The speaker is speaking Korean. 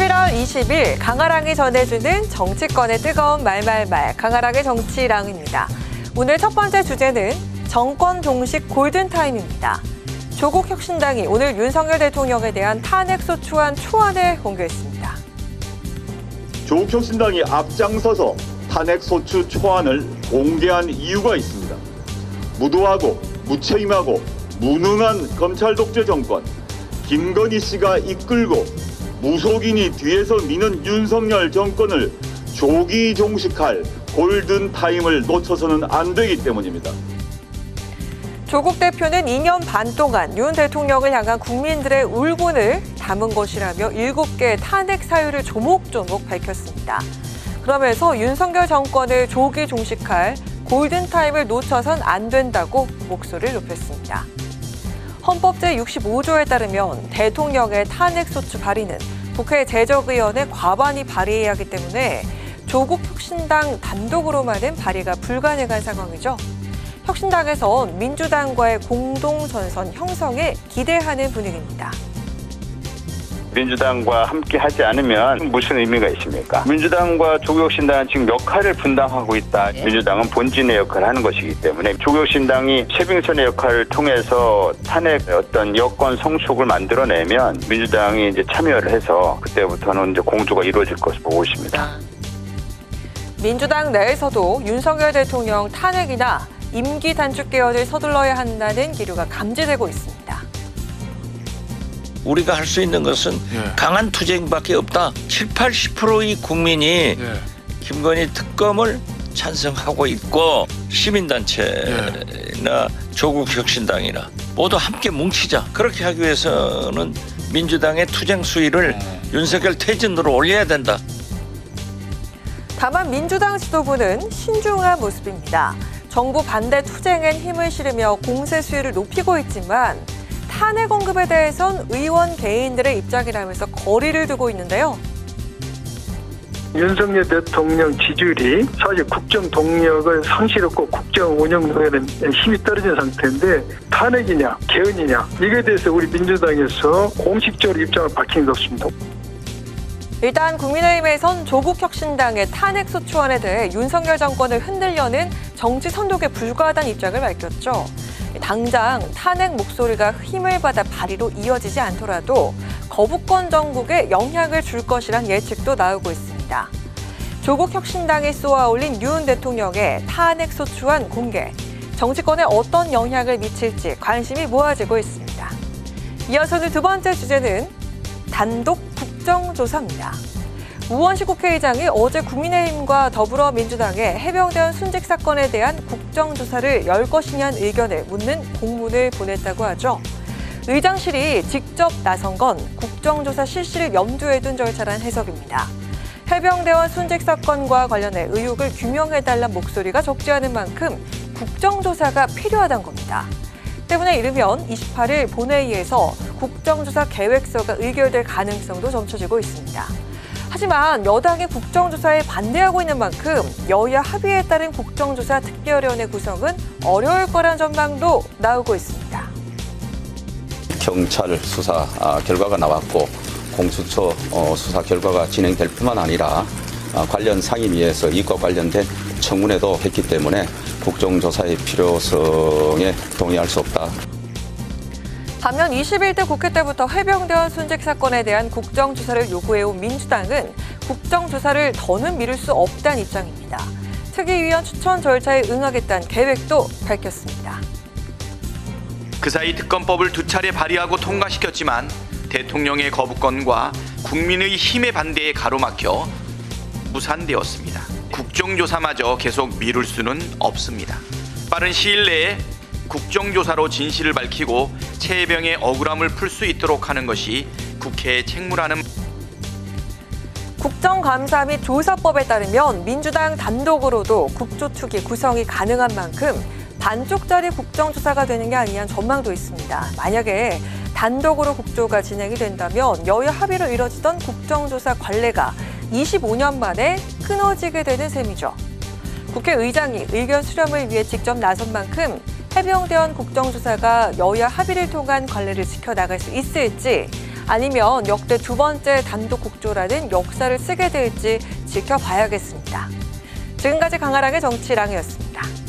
11월 20일 강아랑이 전해주는 정치권의 뜨거운 말말말 강아랑의 정치랑입니다. 오늘 첫 번째 주제는 정권 동식 골든타임입니다. 조국 혁신당이 오늘 윤석열 대통령에 대한 탄핵소추안 초안을 공개했습니다. 조국 혁신당이 앞장서서 탄핵소추 초안을 공개한 이유가 있습니다. 무도하고 무책임하고 무능한 검찰 독재 정권, 김건희 씨가 이끌고 무속인이 뒤에서 미는 윤석열 정권을 조기 종식할 골든타임을 놓쳐서는 안 되기 때문입니다. 조국 대표는 2년 반 동안 윤 대통령을 향한 국민들의 울분을 담은 것이라며 7개의 탄핵 사유를 조목조목 밝혔습니다. 그러면서 윤석열 정권을 조기 종식할 골든타임을 놓쳐선 안 된다고 목소리를 높였습니다. 헌법 제65조에 따르면 대통령의 탄핵소추 발의는 국회 제적의원의 과반이 발의해야 하기 때문에 조국 혁신당 단독으로만은 발의가 불가능한 상황이죠. 혁신당에선 민주당과의 공동전선 형성에 기대하는 분위기입니다. 민주당과 함께 하지 않으면 무슨 의미가 있습니까? 민주당과 조국혁신당은 지금 역할을 분담하고 있다. 민주당은 본진의 역할을 하는 것이기 때문에 조국혁신당이 최빙선의 역할을 통해서 탄핵 어떤 여권 성숙을 만들어내면 민주당이 이제 참여를 해서 그때부터는 이제 공조가 이루어질 것으로 보고 있습니다. 민주당 내에서도 윤석열 대통령 탄핵이나 임기 단축 개헌을 서둘러야 한다는 기류가 감지되고 있습니다. 우리가 할 수 있는 것은 강한 투쟁밖에 없다. 70~80%의 국민이 김건희 특검을 찬성하고 있고 시민단체나 조국혁신당이나 모두 함께 뭉치자. 그렇게 하기 위해서는 민주당의 투쟁 수위를 윤석열 퇴진으로 올려야 된다. 다만 민주당 지도부는 신중한 모습입니다. 정부 반대 투쟁엔 힘을 실으며 공세 수위를 높이고 있지만 탄핵 언급에 대해선 의원 개인들의 입장이라면서 거리를 두고 있는데요. 윤석열 대통령 지지율이 사실 국정 동력을 상실했고 국정 운영 능력에는 힘이 떨어진 상태인데 탄핵이냐 개헌이냐 이거에 대해서 우리 민주당에서 공식적으로 입장을 밝힌 게 없습니다. 일단 국민의힘에선 조국 혁신당의 탄핵소추안에 대해 윤석열 정권을 흔들려는 정치 선독에 불과하다는 입장을 밝혔죠. 당장 탄핵 목소리가 힘을 받아 발의로 이어지지 않더라도 거부권 정국에 영향을 줄 것이란 예측도 나오고 있습니다. 조국 혁신당이 쏘아올린 윤 대통령의 탄핵소추안 공개, 정치권에 어떤 영향을 미칠지 관심이 모아지고 있습니다. 이어서는 두 번째 주제는 단독 국정조사입니다. 우원식 국회의장이 어제 국민의힘과 더불어민주당의 해병대원 순직 사건에 대한 국정조사를 열 것이냐는 의견을 묻는 공문을 보냈다고 하죠. 의장실이 직접 나선 건 국정조사 실시를 염두에 둔 절차란 해석입니다. 해병대원 순직 사건과 관련해 의혹을 규명해달란 목소리가 적지 않은 만큼 국정조사가 필요하다는 겁니다. 때문에 이르면 28일 본회의에서 국정조사 계획서가 의결될 가능성도 점쳐지고 있습니다. 하지만 여당이 국정조사에 반대하고 있는 만큼 여야 합의에 따른 국정조사 특별위원회 구성은 어려울 거란 전망도 나오고 있습니다. 경찰 수사 결과가 나왔고 공수처 수사 결과가 진행될 뿐만 아니라 관련 상임위에서 이과 관련된 청문회도 했기 때문에 국정조사의 필요성에 동의할 수 없다. 반면 21대 국회 때부터 해병대원 순직 사건에 대한 국정조사를 요구해온 민주당은 국정조사를 더는 미룰 수 없다는 입장입니다. 특위위원 추천 절차에 응하겠다는 계획도 밝혔습니다. 그 사이 특검법을 2차례 발의하고 통과시켰지만 대통령의 거부권과 국민의 힘의 반대에 가로막혀 무산되었습니다. 국정조사마저 계속 미룰 수는 없습니다. 빠른 시일 내에 국정조사로 진실을 밝히고 최혜병의 억울함을 풀 수 있도록 하는 것이 국회의 책무라는. 국정감사 및 조사법에 따르면 민주당 단독으로도 국조특위 구성이 가능한 만큼 반쪽짜리 국정조사가 되는 게 아니냐는 전망도 있습니다. 만약에 단독으로 국조가 진행이 된다면 여야 합의로 이뤄지던 국정조사 관례가 25년 만에 끊어지게 되는 셈이죠. 국회의장이 의견 수렴을 위해 직접 나선 만큼 해병대원 국정조사가 여야 합의를 통한 관례를 지켜나갈 수 있을지, 아니면 역대 두 번째 단독 국조라는 역사를 쓰게 될지 지켜봐야겠습니다. 지금까지 강아랑의 정치랑이었습니다.